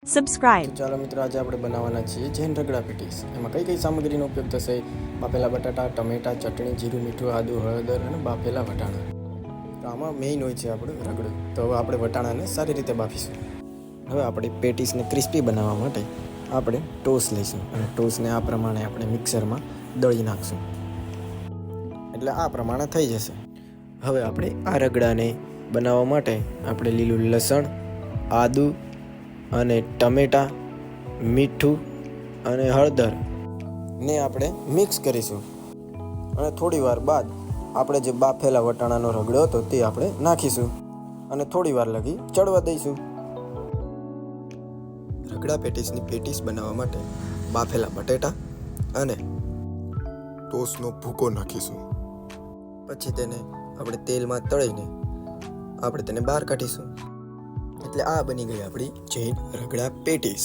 Subscribe. તો ચાલો મિત્રો, આજે આપણે બનાવવાના છીએ જૈન રગડા પેટીસ. એમાં કઈ કઈ સામગ્રીનો ઉપયોગ થશે? બાફેલા બટાટા, ટમેટા, ચટણી, જીરું, મીઠું, આદુ, હળદર અને બાફેલા વટાણા. તો આમાં મેઇન હોય છે આપણું રગડું. તો હવે આપણે વટાણાને સારી રીતે બાફીશું. હવે આપણે પેટીસને ક્રિસ્પી બનાવવા માટે આપણે ટોસ લઈશું અને ટોસને આ પ્રમાણે આપણે મિક્સરમાં દળી નાખશું, એટલે આ પ્રમાણે થઈ જશે. હવે આપણે આ રગડાને બનાવવા માટે આપણે લીલું લસણ, આદુ અને ટમેટા, મીઠું અને હળદર ને આપણે મિક્સ કરીશું અને થોડી વાર બાદ આપણે જે બાફેલા વટાણાનો રગડો હતો તે આપણે નાખીશું અને થોડી વાર લગી ચડવા દઈશું. રગડા પેટીસની પેટીસ બનાવવા માટે બાફેલા બટેટા અને ટોસનો ભૂકો નાખીશું. પછી તેને આપણે તેલમાં તળીને આપણે તેને બહાર કાઢીશું. એટલે આ બની ગઈ આપણી જૈન રગડા પેટીસ.